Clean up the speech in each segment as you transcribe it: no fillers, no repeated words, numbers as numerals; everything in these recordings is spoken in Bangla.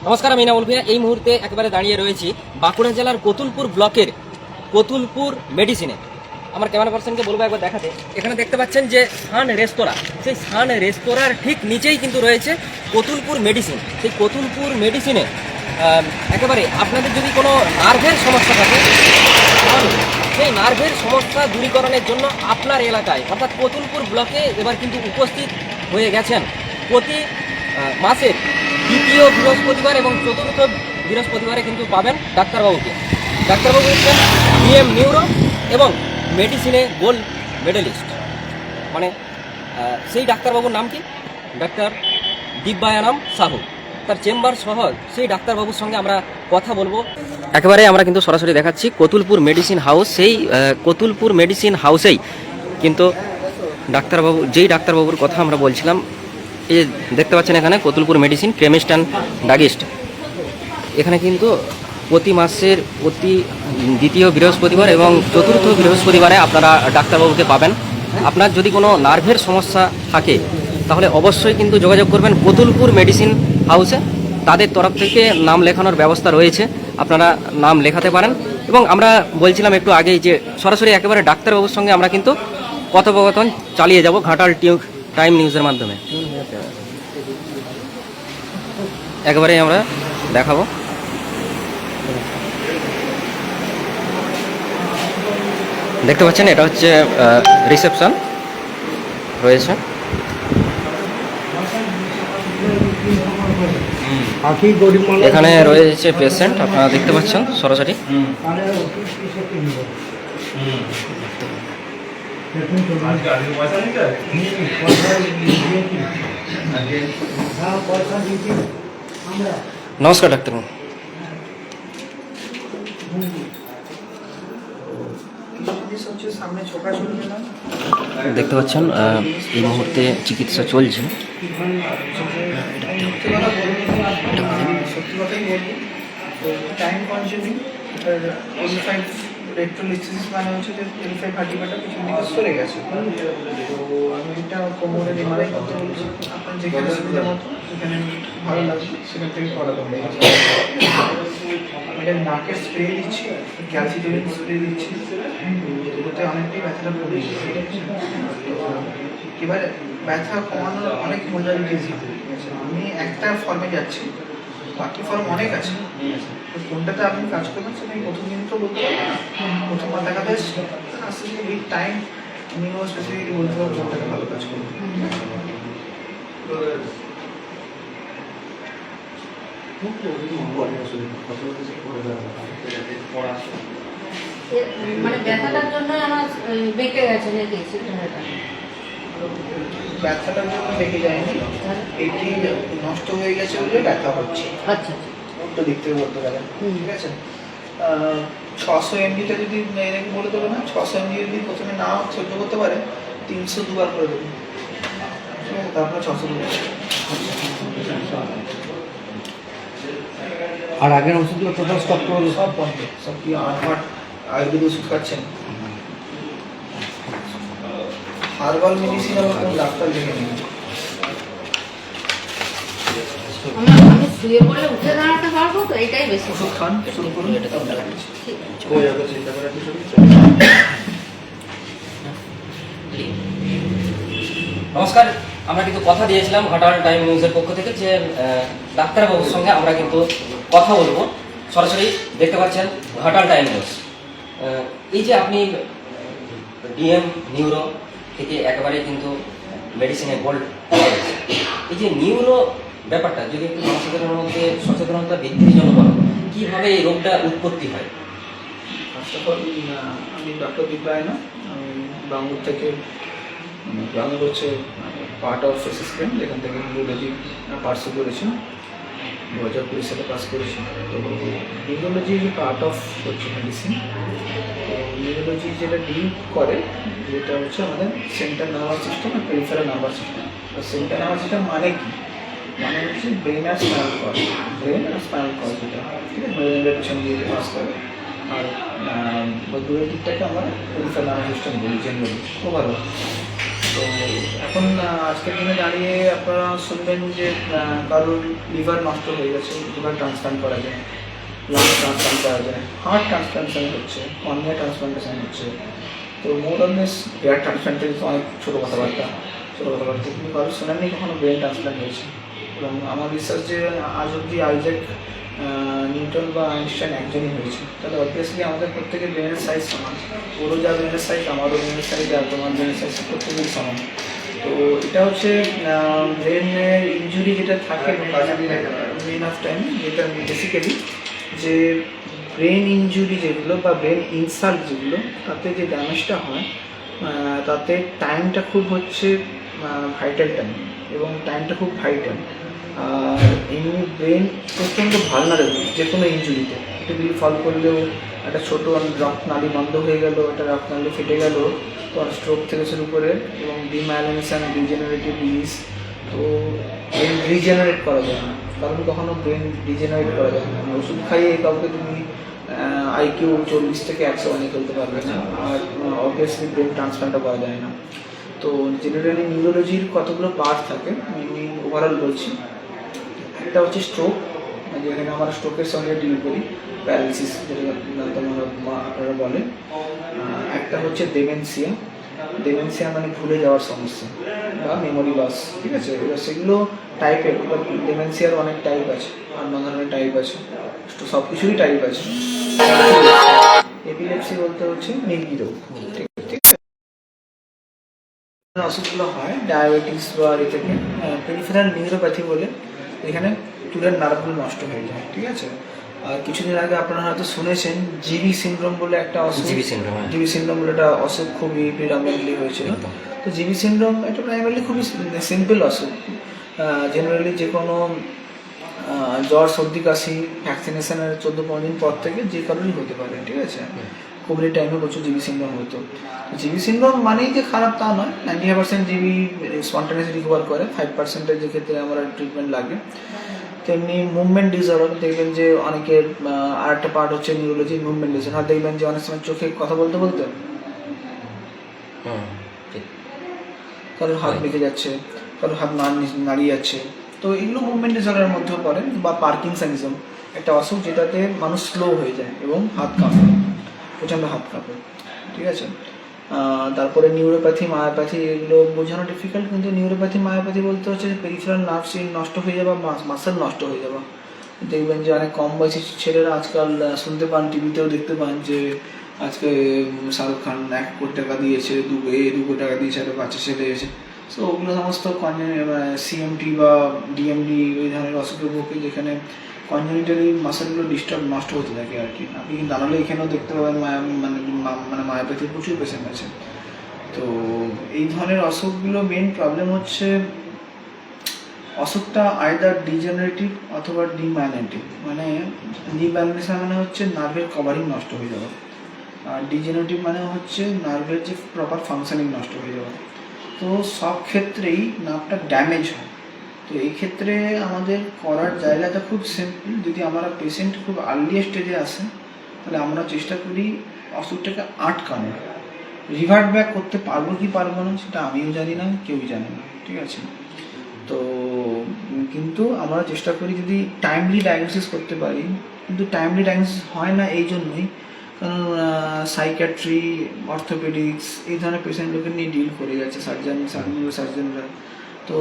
নমস্কার, আমি নামুল ভাইয়া। এই মুহূর্তে একেবারে দাঁড়িয়ে রয়েছি বাঁকুড়া জেলার কতুলপুর ব্লকের কতুলপুর মেডিসিনে। আমার ক্যামেরা পার্সনকে বলবো একবার দেখাতে। এখানে দেখতে পাচ্ছেন যে সান রেস্তোরাঁ, সেই সান রেস্তোরাঁর ঠিক নিচেই কিন্তু রয়েছে কতুলপুর মেডিসিন। সেই কতুলপুর মেডিসিনে একেবারে আপনাদের যদি কোনো নার্ভের সমস্যা থাকে, সেই নার্ভের সমস্যা দূরীকরণের জন্য আপনার এলাকায় অর্থাৎ কতুলপুর ব্লকে এবার কিন্তু উপস্থিত হয়ে গেছেন প্রতি মাসের দ্বিতীয় বৃহস্পতিবার এবং চতুর্থ বৃহস্পতিবারে কিন্তু পাবেন ডাক্তারবাবুকে। ডাক্তারবাবু হচ্ছেন ডিএম নিউরো এবং মেডিসিনে গোল্ড মেডেলিস্ট। মানে সেই ডাক্তারবাবুর নাম কি? ডাক্তার দিব্যায়ানাম সাহু। তার চেম্বার সহ সেই ডাক্তারবাবুর সঙ্গে আমরা কথা বলবো। একেবারে আমরা কিন্তু সরাসরি দেখাচ্ছি কতুলপুর মেডিসিন হাউস। সেই কতুলপুর মেডিসিন হাউসেই কিন্তু ডাক্তারবাবু, যেই ডাক্তারবাবুর কথা আমরা বলছিলাম, এই যে দেখতে পাচ্ছেন এখানে কতুলপুর মেডিসিন কেমিস্ট অ্যান্ড ডাগিস্ট। এখানে কিন্তু প্রতি মাসের প্রতি দ্বিতীয় বৃহস্পতিবার এবং চতুর্থ বৃহস্পতিবারে আপনারা ডাক্তারবাবুকে পাবেন। আপনার যদি কোনো নার্ভের সমস্যা থাকে তাহলে অবশ্যই কিন্তু যোগাযোগ করবেন কতুলপুর মেডিসিন হাউসে। তাদের তরফ থেকে নাম লেখানোর ব্যবস্থা রয়েছে, আপনারা নাম লেখাতে পারেন। এবং আমরা বলছিলাম একটু আগেই যে সরাসরি একেবারে ডাক্তারবাবুর সঙ্গে আমরা কিন্তু কথোপকথন চালিয়ে যাব ঘাটাল টাইম নিউজের মাধ্যমে। একেবারেই আমরা দেখাবো। দেখতে পাচ্ছেন এটা হচ্ছে রিসেপশন রয়েছে। এখানে রয়েছে পেশেন্ট, আপনারা দেখতে পাচ্ছেন সরাসরি। নমস্কার ডাক্তারবাবু। দেখতে পাচ্ছেন এই মুহূর্তে চিকিৎসা চলছে। সত্যি কথাই বলবো, টাইম কনজিউমিং। ইলেকট্রোলিসিস মানে হচ্ছে যে 25 হার্টিবাটা পিছন দিকে সরে গেছে। তো আমি এটা কোমরের এমআরআই করতে বলেছি। আপনার যেখানে সুবিধা মতো, যেখানে ভালো লাগবে সেখান থেকে করাতে হবে। এটা নাকের স্প্রে দিচ্ছি, ক্যালসিট্রিন স্প্রে দিচ্ছি, ওতে অনেকটাই ব্যথাটা কমে গেছে। এবার ব্যথা কমানোর অনেক মডালিটিস আছে। আমি একটা ফর্মে যাচ্ছি, বাকি ফর্ম অনেক আছে। তো কোনটাতে আপনি কাজ করবেন সেটা আমি প্রথম দিন তো বলতে পারবো না। প্রথমবার দেখাতে আসছি, আস্তে আস্তে উইথ টাইম নিউরো স্পেসিফিকলি বলতে পারবো কোনটাতে ভালো কাজ করবে। মানে ব্যথাটার জন্য আমার বেঁকে গেছে নাকি? ব্যথাটার জন্য বেঁকে যায়নি, এটি নষ্ট হয়ে গেছে বলে ব্যথা হচ্ছে। আচ্ছা, তো দেখতে বলতে পারেন, ঠিক আছে। 600 এমজিটা যদি এনাকে বলে দেবে না, 600 এমজি যদি প্রথমে না সহ্য করতে পারে 300 দুবার করে দেবেন, ঠিক আছে। তারপরে 600 দেবেন। আর আগের ওষুধগুলো টোটাল স্টপ করে দেবো? সব বন্ধ, সব কি 8 আয়ুর্বেদ ওষুধ খাচ্ছেন? হার্বাল মেডিসিন আমার কোন ডাক্তার দেখে নেই। আমি শুয়ে পড়লে উঠে দাঁড়াতে পারবো তো, এটাই বেশি। ওষুধ খান, শুরু করুন, এটা তো দেখাচ্ছি। নমস্কার, আমরা কিন্তু কথা দিয়েছিলাম ঘাটাল টাইম নিউজের পক্ষ থেকে যে ডাক্তারবাবুর সঙ্গে আমরা কিন্তু কথা বলবো। সরাসরি দেখতে পাচ্ছেন ঘাটাল টাইম নিউজ। এই যে আপনি ডিএম নিউরো থেকে একেবারে কিন্তু মেডিসিনে গোল্ড, এই যে নিউরো ব্যাপারটা যদি একটু জনসাধারণের মধ্যে সচেতনতা বৃদ্ধির জন্য বলো, কীভাবে এই রোগটা উৎপত্তি হয়? ফার্স্ট অফ অল আমি ডক্টর দিব্যায়না, আমি বাঙ্গুর থেকে, বাঙ্গুর হচ্ছে পার্ট অফ এসএসকেএম, এখান থেকে নিউরোলজি পার্সু করেছি, 2020 সালে পাস করেছি। তো নিউরোলজি পার্ট অফ হচ্ছে মেডিসিন। নিউরোলজি যেটা ডিল করে, যেটা হচ্ছে আমাদের সেন্ট্রাল নার্ভাস সিস্টেম আর পেরিফেরাল নার্ভাস সিস্টেম। তো সেন্ট্রাল নার্ভাস সিস্টেম মানে কি? মানে হচ্ছে ব্রেন আর স্পাইনাল কর্ড, ব্রেন আর স্পাইনাল কর্ড যেটা, ঠিক আছে, ব্রেনের পিছনে দিয়ে পাস করে। আর দূরের দিকটাকে আমরা পেরিফেরাল নার্ভাস সিস্টেম বলি জেনারেলি, ওভারঅল। তো তো এখন আজকের দিনে দাঁড়িয়ে আপনারা শুনবেন যে কারোর লিভার নষ্ট হয়ে গেছে, লিভার ট্রান্সপ্লান্ট করা যায়, লাং ট্রান্সপ্লান্ট করা যায়, হার্ট ট্রান্সপ্লান্টেশন হচ্ছে, কর্নিয়া ট্রান্সপ্লান্টেশন হচ্ছে। তো মোর অন দিস হেয়ার ট্রান্সপ্লান্টের অনেক ছোটো কথাবার্তা কিন্তু কারোর শোনেননি কখনো ব্রেন ট্রান্সপ্লান্ট হয়েছে। এবং আমার বিশ্বাস যে আজ অবধি আইজ্যাক নিউটন বা আইনস্টাইন একজনই হয়েছে। তাহলে অবভিয়াসলি আমাদের প্রত্যেকের ব্রেনের সাইজ সমান, ওরও যা ব্রেনের সাইজ আমারও ব্রেনের সাইজ, আর তোমার ব্রেনের সাইজ প্রত্যেকেরই সমান। তো এটা হচ্ছে ব্রেনের ইনজুরি যেটা থাকে মেন অফ টাইম, যেটা বেসিক্যালি যে ব্রেন ইনজুরি যেগুলো বা ব্রেন ইনসাল্ট যেগুলো, তাতে যে ড্যামেজটা হয় তাতে টাইমটা খুব হচ্ছে ভাইটাল টাইম, এবং টাইমটা খুব ভাইটাল। আর এমনি ব্রেন প্রচণ্ড ভালনারেবল যে কোনো ইনজুরিতে। একটা যদি ফল করলেও একটা ছোটো রক্ত নালী বন্ধ হয়ে গেল, একটা রক্ত নালী ফেটে গেল, তো স্ট্রোক থেকে শুরু করে এবং ডিমাইলিনেশন, ডিজেনারেটিভ ডিজিজ। তো ব্রেন রিজেনারেট করা যায় না, কারণ কখনো ব্রেন রিজেনারেট করা যায় না। ওষুধ খাইয়ে কাউকে তুমি আইকিউ 40 থেকে 100 বানিয়ে তুলতে পারবে না, আর অবভিয়াসলি ব্রেন ট্রান্সপ্লান্টও করা যায় না। তো জেনারেলি নিউরোলজির কতগুলো পার্ট থাকে আমি ওভারঅল বলছি। একটা হচ্ছে স্ট্রোক, যেখানে আমরা স্ট্রোকের সঙ্গে ডিল করি, প্যারালিসিস যেটা আপনারা বলেন। একটা হচ্ছে ডেমেনসিয়া, ডেমেনসিয়া মানে ভুলে যাওয়ার সমস্যা বা মেমোরি লস, ঠিক আছে। এবার সেগুলো টাইপের, এবার ডেমেনসিয়ার অনেক টাইপ আছে, অন্য ধরনের টাইপ আছে, তো সব কিছুরই টাইপ আছে। এপিলেপসি বলতে হচ্ছে মিল্কি রোগ, ঠিক আছে। অসুখগুলো হয় ডায়াবেটিস বা এ থেকে পেরিফেরাল নিউরোপ্যাথি বলে, এখানে চুলের নার্ভগুলো নষ্ট হয়ে যায়, ঠিক আছে। আর কিছুদিন আগে আপনারা হয়তো শুনেছেন জিবি সিনড্রোম বলে একটা অসুখ, জিবি সিনড্রোম বলে একটা অসুখ খুবই প্রিডমিনেন্টলি হয়েছিল। তো জিবি সিনড্রোম এটা প্রাইমারিলি খুবই সিম্পল অসুখ। জেনারেলি যে কোনো জ্বর, সর্দি, কাশি ভ্যাকসিনেশনের 14-15 দিন পর থেকে যে কারণেই হতে পারে, ঠিক আছে। কোভিডের টাইমে প্রচুর জিবি সিনড্রোম হতো। জিবি সিনড্রোম মানেই যে খারাপ তা নয়, 95% জিবি স্পন্টানিয়াস রিকভার করে, 5%-এর যে ক্ষেত্রে আমরা ট্রিটমেন্ট লাগে। তেমনি মুভমেন্ট ডিসঅর্ডার, দেখবেন যে অনেকের আর একটা পার্ট হচ্ছে নিউরোলজি, মুভমেন্ট ডিসঅর্ডার। দেখবেন যে অনেক সময় চোখে কথা বলতে বলতে কারোর হাত বেঁকে যাচ্ছে, কারোর হাত নাড়িয়ে যাচ্ছে, তো এগুলো মুভমেন্ট ডিসঅর্ডারের মধ্যেও পড়ে। বা পার্কিনসনিজম একটা অসুখ, যেটাতে মানুষ স্লো হয়ে যায় এবং হাত কাঁপে, প্রচণ্ড হাত কাঁপে, ঠিক আছে। তারপরে নিউরোপ্যাথি, মায়োপ্যাথি, এগুলো বোঝানো ডিফিকাল্ট, কিন্তু নিউরোপ্যাথি, মায়োপ্যাথি বলতে হচ্ছে পেরিফেরাল নার্ভ নষ্ট হয়ে যাওয়া, মাসেল নষ্ট হয়ে যাওয়া। দেখবেন যে অনেক কম বয়সী ছেলেরা আজকাল শুনতে পান, টিভিতেও দেখতে পান যে আজকে শাহরুখ খান 1 কোটি টাকা দিয়েছে, 2 কোটি টাকা দিয়েছে, একটা বাচ্চা ছেলে এসে। সো ওগুলো সমস্ত সিএমটি বা ডিএমডি ওই ধরনের অসুখের পক্ষে, যেখানে কনজেনিটালি মাসেলগুলো নষ্ট হতে থাকে আর কি। আপনি দাঁড়ালে এখানেও দেখতে পাবেন মানে মায়োপ্যাথির প্রচুর পেশেন্ট আছে। তো এই ধরনের অসুখগুলো মেন প্রবলেম হচ্ছে অসুখটা আইদার ডিজেনারেটিভ অথবা ডিমাইলিনেটিভ। মানে ডিমাইলিনেশন মানে হচ্ছে নার্ভের কভারিং নষ্ট হয়ে যাওয়া, আর ডিজেনারেটিভ মানে হচ্ছে নার্ভের যে প্রপার ফাংশনিং নষ্ট হয়ে যাওয়া। তো সব ক্ষেত্রেই নার্ভটা ড্যামেজ হয়। তো এই ক্ষেত্রে আমাদের করার জায়গাটা খুব সিম্পল। যদি আমরা পেশেন্ট খুব আর্লি স্টেজে আসে, তাহলে আমরা চেষ্টা করি অসুখটাকে আটকানো। রিভার্ট ব্যাক করতে পারবো কি পারবো না সেটা আমিও জানি না, কেউই জানে না, ঠিক আছে। তো কিন্তু আমরা চেষ্টা করি যদি টাইমলি ডায়াগনোসিস করতে পারি, কিন্তু টাইমলি ডায়াগনোসিস হয় না এই জন্যই কারণ সাইকিয়াট্রি, অর্থোপেডিক্স এই ধরনের পেশেন্টগুলোকে নিয়ে ডিল করে গেছে সার্জনরা। তো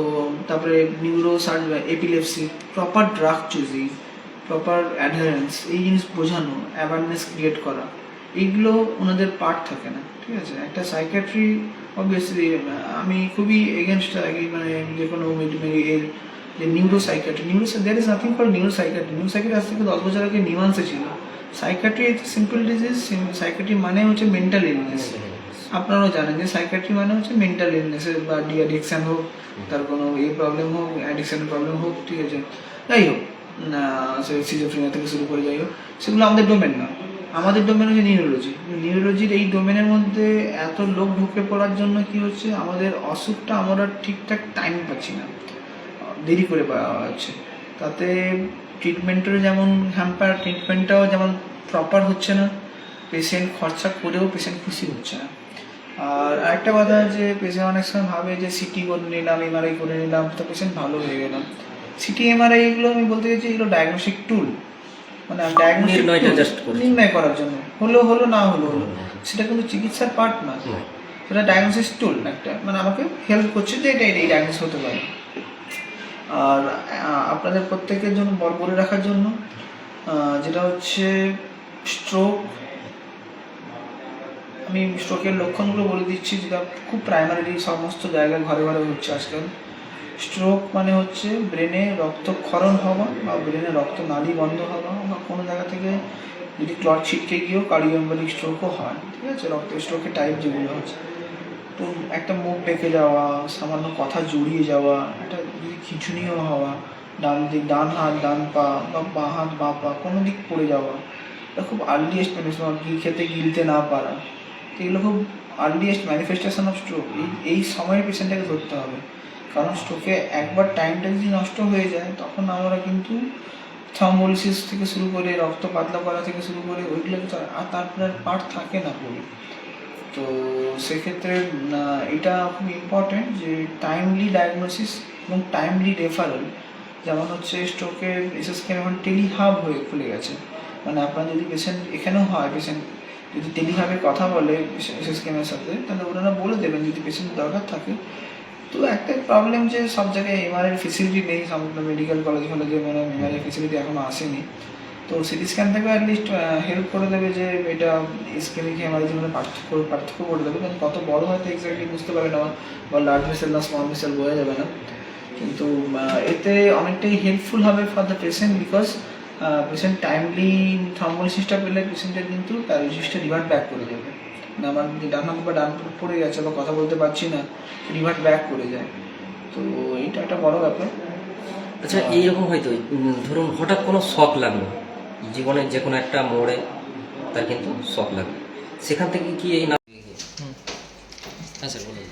তারপরে neuro epilepsy, proper drug choosing, proper adherence, এই জিনিস বোঝানো, অ্যাওয়ারনেস ক্রিয়েট করা, এইগুলো ওনাদের পার্ট থাকে না, ঠিক আছে। একটা সাইকিয়াট্রি অবভিয়াসলি আমি খুবই এগেনস্ট আগে, মানে যে কোনো এর যে neuro psychiatry, there is nothing call neuro psychiatry আজ থেকে 10 বছর আগে নিউয়ান্সে ছিল। Psychiatry is simple disease. Psychiatry মানে হচ্ছে মেন্টাল ইলনেস। আপনারাও জানেন যে সাইকিয়াট্রি মানে হচ্ছে মেন্টাল ইলনেসের বা অ্যাডিকশান হোক, তার কোনো প্রবলেম হোক, অ্যাডিকশানের প্রবলেম হোক, ঠিক আছে, যাই হোক, সিজোফ্রেনিয়া থেকে শুরু করে যাই হোক, সেগুলো আমাদের ডোমেন না। আমাদের ডোমেন হচ্ছে নিউরোলজির এই ডোমেনের মধ্যে এত লোক ঢুকে পড়ার জন্য কি হচ্ছে, আমাদের অসুখটা আমরা ঠিকঠাক টাইম পাচ্ছি না, দেরি করে পাওয়া হচ্ছে। তাতে ট্রিটমেন্টেরও যেমন হ্যাম্পার, ট্রিটমেন্টটাও যেমন প্রপার হচ্ছে না, পেশেন্ট খরচা করেও পেশেন্ট খুশি হচ্ছে না। আর আরেকটা কথা যে পেশেন্ট অনেক সময় ভাবে যে সিটি করে নিলাম, এমআরআই করে নিলাম, তো পেশেন্ট ভালো হয়ে গেলাম। সিটি এমআরআই এগুলো আমি বলতে চাইছি এগুলো ডায়াগনস্টিক টুল, মানে ডায়াগনস্টিক নির্ণয়টা just করেছে। নির্ণয় করার জন্য, হলো হলো না হলো হলো, সেটা কিন্তু চিকিৎসার পার্ট না, সেটা ডায়াগনোসিস টুল একটা, মানে আমাকে হেল্প করছে যে এটা এই ডায়াগনোস হতে পারে। আর আপনাদের প্রত্যেকের জন্য বলে রাখার জন্য যেটা হচ্ছে স্ট্রোক, আমি স্ট্রোকের লক্ষণগুলো বলে দিচ্ছি, যেটা খুব প্রাইমারিলি সমস্ত জায়গায় ঘরে ঘরে হচ্ছে আজকাল। স্ট্রোক মানে হচ্ছে ব্রেনে রক্তক্ষরণ হওয়া বা ব্রেনে রক্ত নালী বন্ধ হওয়া, বা কোনো জায়গা থেকে যদি ক্লট ছিটকে গিয়েও কার্ডিওএম্বলিক স্ট্রোকও হয়, ঠিক আছে, রক্ত স্ট্রোকের টাইপ যেগুলো হচ্ছে। তো একটা মুখ ডেকে যাওয়া, সামান্য কথা জড়িয়ে যাওয়া, একটা যদি খিঁচুনিও হওয়া, ডান হাত ডান পা বা বাঁ হাত বাঁ পা কোনো দিক পড়ে যাওয়া, এটা খুব আর্লিয়েস্ট ম্যানিফেস্টেশন, খেতে গিলতে না পারা, এগুলো খুব আর্লিয়েস্ট ম্যানিফেস্টেশন অফ স্ট্রোক। এই সময় পেশেন্টটাকে ধরতে হবে, কারণ স্ট্রোকে একবার টাইমটা যদি নষ্ট হয়ে যায় তখন আমরা কিন্তু থ্রম্বোলিসিস থেকে শুরু করে রক্ত পাতলা করা থেকে শুরু করে ওইগুলো আর তারপরে আর পার্ট থাকে না পুরো। তো সেক্ষেত্রে এটা খুব ইম্পর্টেন্ট যে টাইমলি ডায়াগনোসিস এবং টাইমলি রেফারেল। যেমন হচ্ছে স্ট্রোকের এসএসকেএম এখন টেলিহাব হয়ে খুলে গেছে, মানে আপনার যদি পেশেন্ট এখানেও হয়, পেশেন্ট যদি টেলিহাবে কথা বলে এসএসকেএমের সাথে, তাহলে ওনারা বলে দেবেন যদি পেশেন্ট দরকার থাকে। তো একটাই প্রবলেম যে সব জায়গায় এমআরআই ফেসিলিটি নেই, সমস্ত মেডিকেল কলেজ ফলেজে মানে এমআরআই ফেসিলিটি এখনও আসেনি। তো সিটি স্ক্যান থেকে অ্যাটলিস্ট হেল্প করে দেবে যে এটা স্ক্যানিং এমআরআই জীবনে পার্থক্য করে দেবে, কিন্তু কত বড় হয়তো এক্স্যাক্টলি বুঝতে পারবে না, বা লার্জ ভেসেল না স্মল ভেসেল বোঝা যাবে না, কিন্তু এতে অনেকটাই হেল্পফুল হবে for the patient, because patient timely থ্রম্বোলিসিসটা পেলে পেশেন্টের কিন্তু প্যারালিসিসটা রিভার্ট ব্যাক করে যাবে, মানে আমার যে ডান হাত বা ডান ফুট পড়ে গেছে বা কথা বলতে পারছি না, রিভার্ট ব্যাক করে যায়। তো এইটা একটা বড় ব্যাপার। আচ্ছা, এইরকম হয়তো ধরুন হঠাৎ কোনো শক লাগলো জীবনের যে কোনো একটা মোড়ে, তার কিন্তু শক লাগলো, সেখান থেকে কি এই না? হ্যাঁ স্যার বলুন।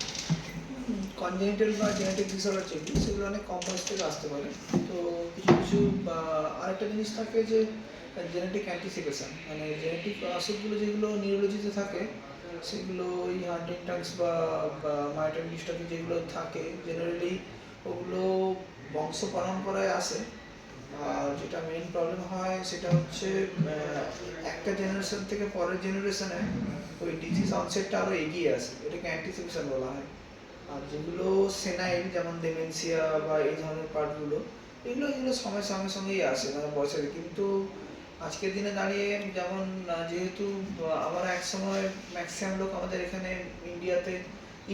কনজেনিটাল বা জেনেটিক ডিসঅর্ডার যেগুলো, সেগুলো অনেক কম্পাউন্ডস থেকে আসতে পারে। তো কিছু কিছু আরেকটা জিনিস থাকে যে জেনেটিক অ্যান্টিসিপেশন, মানে জেনেটিক অসুখগুলো যেগুলো নিউরোলজিতে থাকে, সেগুলো ওই হান্টিংটনস বা মাইটোটিক ডিস্ট্রফি যেগুলো থাকে জেনারেলি, ওগুলো বংশ পরম্পরায় আসে। আর যেটা মেইন প্রবলেম হয় সেটা হচ্ছে একটা জেনারেশন থেকে পরের জেনারেশনে ওই ডিজিজ অনসেটটা আরও এগিয়ে আসে, এটাকে অ্যান্টিসিপেশন বলা হয়। আর যেগুলো সেনাইল, যেমন ডেমেনসিয়া বা এই ধরনের পার্টগুলো, এগুলো সময়ের সঙ্গে সঙ্গেই আসে, মানে বয়সের। কিন্তু আজকের দিনে দাঁড়িয়ে যেমন যেহেতু আমরা এক সময় ম্যাক্সিমাম লোক আমাদের এখানে ইন্ডিয়াতে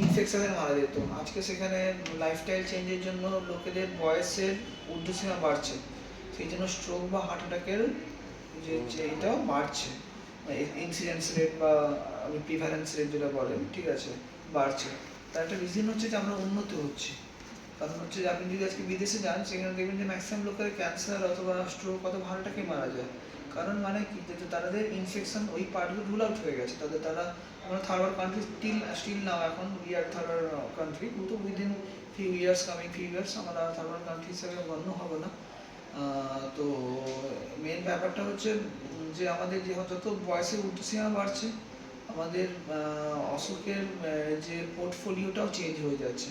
ইনফেকশনে মারা যেত, আজকে সেখানে লাইফস্টাইল চেঞ্জের জন্য লোকেদের বয়সের ঊর্ধ্বসীমা বাড়ছে, সেই জন্য স্ট্রোক বা হার্ট অ্যাটাকের যে এটাও বাড়ছে, ইনসিডেন্স রেট বা প্রিভালেন্স রেট যেটা বলেন, ঠিক আছে, বাড়ছে। তার একটা রিজন হচ্ছে যে আমরা উন্নত হচ্ছি। কারণ হচ্ছে যে আপনি যদি আজকে বিদেশে যান, সেখানে দেখবেন যে ম্যাক্সিমাম লোকের ক্যান্সার অথবা স্ট্রোক অত ভালোটাকে মারা যায়। কারণ মানে কি, যে তাদের ইনফেকশন ওই পার্টগুলো রুল আউট হয়ে গেছে, তারা আমরা third world country still now এখন we are third world country, কিন্তু উইদিন ফিউ ইয়ার্স আমরা থার্ড ওয়ার্ল্ড কান্ট্রি হিসেবে গণ্য হবো না। তো মেন ব্যাপারটা হচ্ছে যে আমাদের যে যত বয়সের ঊর্ধ্বসীমা বাড়ছে, আমাদের অসুখের যে পোর্টফোলিওটাও চেঞ্জ হয়ে যাচ্ছে।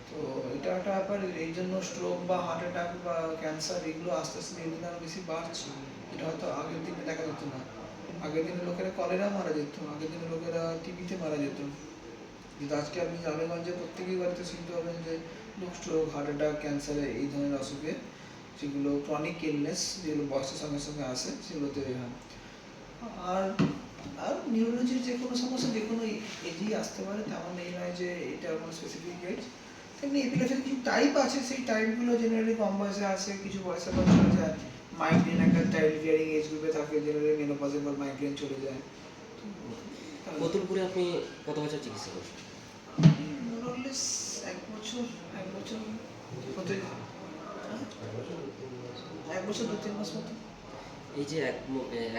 তো এটা একটা ব্যাপার, এই জন্য স্ট্রোক বা হার্ট অ্যাটাক বা ক্যান্সার এগুলো আস্তে আস্তে দিন দিন আরও বেশি বাড়ছে। এটা হয়তো আগের দিনে দেখা যেত না। আগের দিনে লোকেরা কলেরা মারা যেত, আগের দিনে লোকেরা টিবিতে মারা যেত, কিন্তু আজকে আপনি গ্রামেগঞ্জে প্রত্যেকেই বাড়িতে শুনতে পাবেন যে লোক স্ট্রোক, হার্ট অ্যাটাক, ক্যান্সারে এই ধরনের অসুখে, যেগুলো ক্রনিক ইলনেস যেগুলো বয়সের সঙ্গে সঙ্গে আসে, সেগুলোতে হয়। আর আর নিউরোলজির যে কোনো সমস্যা যে কোনো এজেই আসতে পারে, তেমন এই নয় যে এটা কোনো স্পেসিফিক এজ। তেমনি এপিলেপসির কিছু টাইপ আছে, সেই টাইপগুলো জেনারেলি কম বয়সে আসে, কিছু বয়সে পর চলে যায়। মাইগ্রেন একটা চাইল্ড বিয়ারিং এজ গ্রুপে থাকে, জেনারেলি মেনোপজে পর মাইগ্রেন চলে যায়। কতুলপুরে আপনি কত বছর চিকিৎসা করছেন? মোরলেস এক বছর হতে, 1 বছর 2-3 মাস মতো। এই যে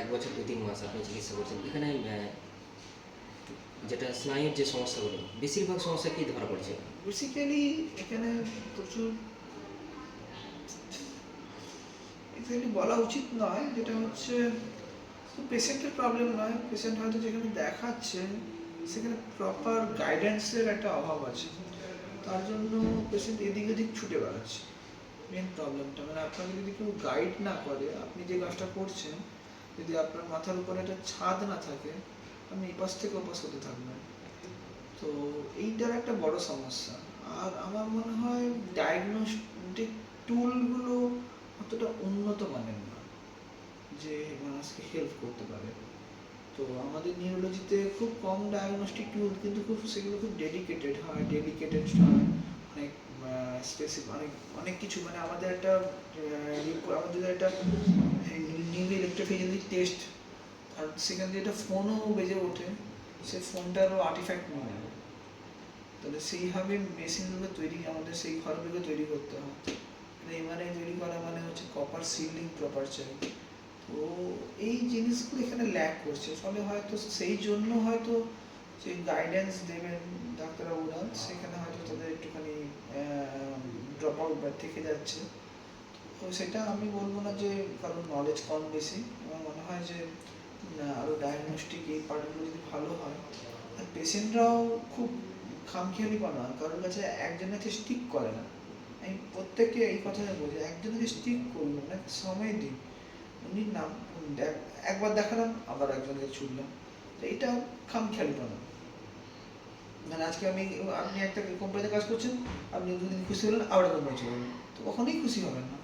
এক বছর 2-3 মাস আপনি চিকিৎসা করছেন, এখানে যেটা স্নায়ুর যে সমস্যাগুলো, বেশিরভাগ সমস্যা কি ধরা পড়ছে? বেসিক্যালি এখানে প্রচুর এক্স্যাক্টলি বলা উচিত নয়, যেটা হচ্ছে পেশেন্টের প্রবলেম নয়, পেশেন্ট হয়তো যেখানে দেখাচ্ছে সেখানে প্রপার গাইডেন্সের একটা অভাব আছে, তার জন্য পেশেন্ট এদিক ওদিক ছুটে বেড়াচ্ছে। মেন প্রবলেমটা মানে আপনাকে যদি কেউ গাইড না করে, আপনি যে কাজটা করছেন, যদি আপনার মাথার উপরে একটা ছাদ না থাকে, আপনি এপাশ থেকে ওপাশ হতে থাকবেন। তো এইটার একটা বড় সমস্যা। আর আমার মনে হয় ডায়াগনস্টিক টুলগুলো অতটা উন্নত মানের না যে মানুষকে হেল্প করতে পারে। তো আমাদের নিউরোলজিতে খুব কম ডায়াগনস্টিক টুল, কিন্তু সেগুলো খুব ডেডিকেটেড হয়, অনেক স্পেসিফিক, অনেক অনেক কিছু। মানে আমাদের একটা নিউরো ইলেকট্রোফিজিওলজি টেস্ট, আর সেখান থেকে একটা ফোনও বেজে ওঠে, সে ফোনটারও আর্টিফ্যাক্ট নিয়ে নেবে। তাহলে সেইভাবে মেশিনগুলো আমাদের সেই ঘরগুলো তৈরি করতে হয়। এমআরআই তৈরি করা মানে হচ্ছে কপার সিলিং প্রপার চাই। তো এই জিনিসগুলো এখানে ল্যাক করছে, ফলে হয়তো সেই জন্য হয়তো যে গাইডেন্স দেবেন ডাক্তারবাবুরা, সেখানে হয়তো তাদের একটুখানি ড্রপ আউট বা থেকে যাচ্ছে। তো সেটা আমি বলবো না যে কারণ নলেজ কম বেশি, আমার মনে হয় যে আরও ডায়াগনস্টিক এই পার্টগুলো যদি ভালো হয়, আর পেশেন্টরাও খুব খামখেয়ালি পানা কারোর কাছে একজনের কাছে স্টিক করে না। আমি প্রত্যেককে এই কথাটা বলি, একজনকে স্টিক করুন, অনেক সময় দিন। উনি নাম একবার দেখালাম, আবার একজনকে ছুটলাম, তো এইটা খামখেয়ালি পানা। মানে আজকে আপনি একটা কোম্পানিতে কাজ করছেন, আপনি দুদিন খুশি হলেন, আবার কোম্পানি চলে গেলেন, তো কখনোই খুশি হবেন না।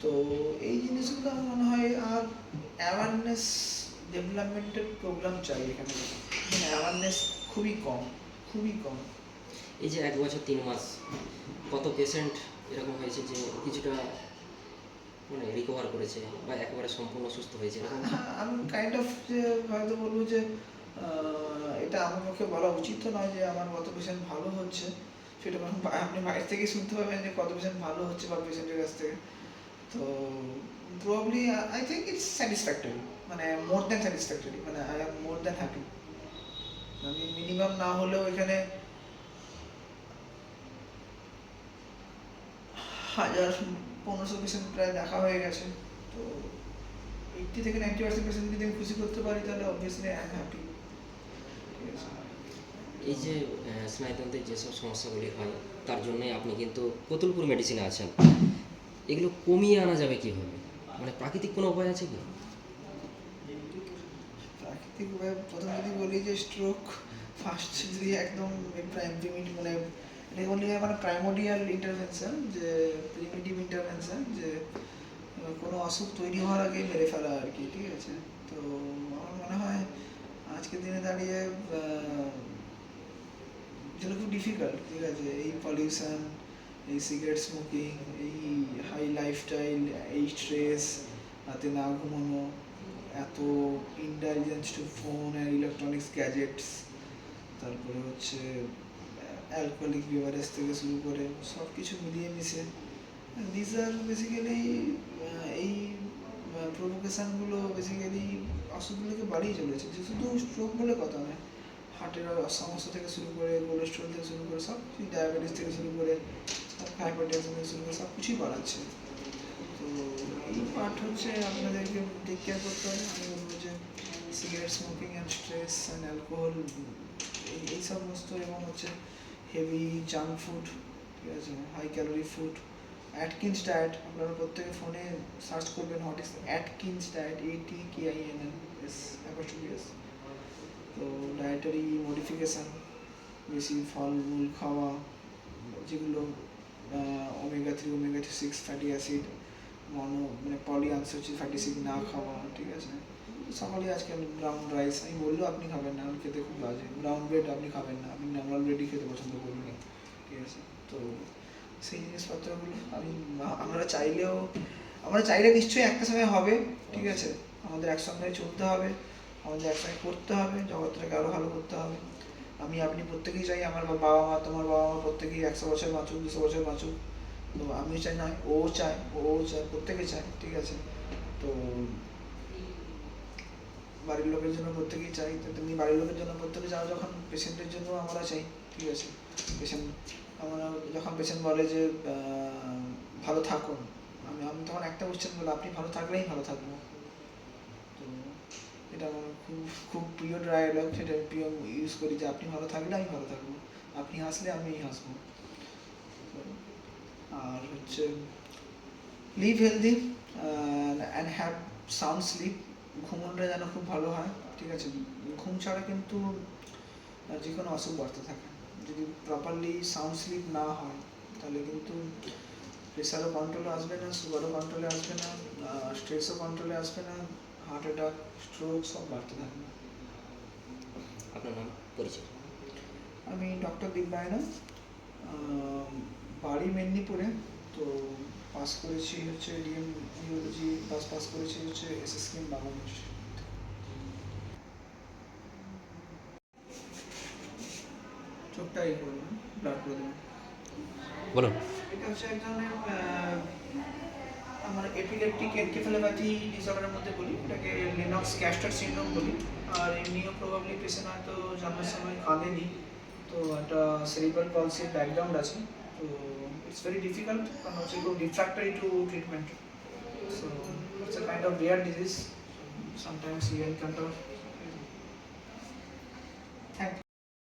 তো এই জিনিসগুলো আমার মনে হয়, আর অ্যাওয়ারনেস ডেভেলপমেন্টের প্রোগ্রাম চাই এখানে। মানে অ্যাওয়ারনেস খুবই কম, খুবই কম। এই যে 1 বছর 3 মাস কত পেশেন্ট এরকম হয়েছে যে কিছুটা মানে রিকভার করেছে বা একেবারে সম্পূর্ণ সুস্থ হয়েছে এরকম? আমি কাইন্ড অফ যে হয়তো বলবো যে এটা আমার পক্ষে বলা উচিত তো নয় যে আমার কত পেশেন্ট ভালো হচ্ছে, সেটা আপনি বাইরে থেকেই শুনতে পাবেন যে কত পেশেন্ট ভালো হচ্ছে বা পেশেন্টের কাছ থেকে। তো probably I think it's satisfactory, মানে মোর দ্যান স্যাটিসফ্যাক্টরি, মানে I am more than happy. আমি মিনিমাম না হলেও এখানে 1000-1500 পেশেন্ট প্রায় দেখা হয়ে গেছে। তো 80 থেকে 90% পেশেন্ট যদি আমি খুশি করতে পারি, তাহলে অবভিয়াসলি আই এম হ্যাপি। ঠিক আছে। এই যে স্নায়ুতন্ত্রের যেসব সমস্যাগুলি হয় তার জন্যই আপনি কিন্তু কতুলপুর মেডিসিনে আছেন, এগুলো কমিয়ে আনা যাবে কীভাবে? মানে প্রাকৃতিক কোনো উপায় আছে কি? প্রাকৃতিক উপায় প্রথম যদি বলি যে স্ট্রোক ফার্স্ট যদি একদম মানে এটা বলি মানে প্রাইমোডিয়াল ইন্টারভেনশন, যে প্রিমিটিভ ইন্টারভেনশন, যে কোনো অসুখ তৈরি হওয়ার আগে মেরে ফেলা আর কি। ঠিক আছে। তো আমার মনে হয় আজকের দিনে দাঁড়িয়ে যেটা খুব ডিফিকাল্ট। ঠিক আছে। এই পলিউশন, এই সিগারেট স্মোকিং, এই হাই লাইফস্টাইল, এই স্ট্রেস, রাতে না ঘুমানো, এত intelligence to phone and electronics gadgets, তারপরে হচ্ছে অ্যালকোহলিক বিভারেজ থেকে শুরু করে সব কিছু মিলিয়ে মিশে দিস আর বেসিক্যালি এই প্রভোকেশানগুলো বেসিক্যালি অসুখগুলোকে বাড়িয়ে চলেছে। যে শুধু স্ট্রোক বলে কথা নয়, হার্টের সমস্যা থেকে শুরু করে, কোলেস্ট্রল থেকে শুরু করে সব কিছুই, ডায়াবেটিস থেকে শুরু করে, হাইপারটেনশন থেকে শুরু করে সব কিছুই বাড়াচ্ছে। তো এই পার্ট হচ্ছে আপনাদেরকে টেক কেয়ার করতে হবে। আমি বলবো যে cigarette smoking and stress and alcohol, এই সমস্ত, এবং হচ্ছে হেভি জাঙ্ক ফুড, ঠিক আছে, high calorie food, Atkins diet. আপনারা প্রত্যেকে ফোনে সার্চ করবেন what is Atkins diet, ATKINS। তো ডায়েটারি মডিফিকেশান, বেশি ফলমূল খাওয়া, যেগুলো ওমেগা 3, ওমেগা 6 ফ্যাটি অ্যাসিড, মানে পলি আনস্যাচুরেটেড ফ্যাটি অ্যাসিড না খাওয়া। ঠিক আছে। সকালে আজকাল ব্রাউন রাইস, আমি বললেও আপনি খাবেন না, খেতে খুব বাজে। ব্রাউন ব্রেড আপনি খাবেন না, আপনি নর্মাল ব্রেডই খেতে পছন্দ করবেন। ঠিক আছে। তো সেই জিনিসপত্রগুলো আমরা চাইলে নিশ্চয়ই একটা সময় হবে। ঠিক আছে। আমাদের একসঙ্গে চলতে হবে, আমাদের একসঙ্গে করতে হবে, জগৎটাকে আরও ভালো করতে হবে। আপনি প্রত্যেকেই চাই আমার বাবা মা, তোমার বাবা মা প্রত্যেকেই 100 বছর বাঁচুক, 200 বছর বাঁচুক। তো আমি চাই, নয় ও চায়, প্রত্যেকে চায়। ঠিক আছে। তো বাড়ির লোকের জন্য প্রত্যেকেই চাই, তো তুমি বাড়ির লোকের জন্য প্রত্যেকে চাও, যখন পেশেন্টের জন্য আমরা চাই। ঠিক আছে। আমরা যখন পেশেন্ট বলে যে ভালো থাকুন, আমি তখন একটা কোশ্চেন বলি, আপনি ভালো থাকলেই ভালো থাকবো। তো এটা আমার খুব খুব প্রিয় ডায়ালগ, সেটা প্রিয় ইউজ করি যে আপনি ভালো থাকলে আমি ভালো থাকবো, আপনি হাসলে আমি হাসবো। আর হচ্ছে live healthy and have sound sleep, ঘুমনটা যেন খুব ভালো হয়, ঠিক আছে? ঘুম ছাড়া কিন্তু যে কোনো অসুখ বাড়তে থাকে। যদি প্রপারলি সাউন্ড স্লিপ না হয় তাহলে কিন্তু প্রেশারও কন্ট্রোলে আসবে না, সুগারও কন্ট্রোলে আসবে না, স্ট্রেসও কন্ট্রোলে আসবে না, হার্ট অ্যাটাক, স্ট্রোক সব বাড়তে থাকবে। আপনার নাম, পরিচয়? আমি ডক্টর দিব্যায়ন, বাড়ি মেদিনীপুরে। তো পাস করেছি হচ্ছে ডিএম নিউরোলজি, পাস করেছি হচ্ছে এসএসকেএম বাংলাদেশ। চোখটা এই করবেন, ব্লাড করে দেবেন। বলুন। এটা হচ্ছে এক ধরনের আমরা এপিলেপটিক এনকেফেলোপ্যাথি ডিসঅর্ডারের মধ্যে বলি, এটাকে লেনক্স ক্যাস্টার সিনড্রোম বলি। আর এমনিও প্রবাবলি পেশেন্ট হয়তো জন্মের সময় কাঁদেনি, তো একটা সেরিব্রাল পলসির ব্যাকগ্রাউন্ড আছে। তো ইটস ভেরি ডিফিকাল্ট, কারণ হচ্ছে খুব refractory to treatment. So it's a kind of rare disease, sometimes you encounter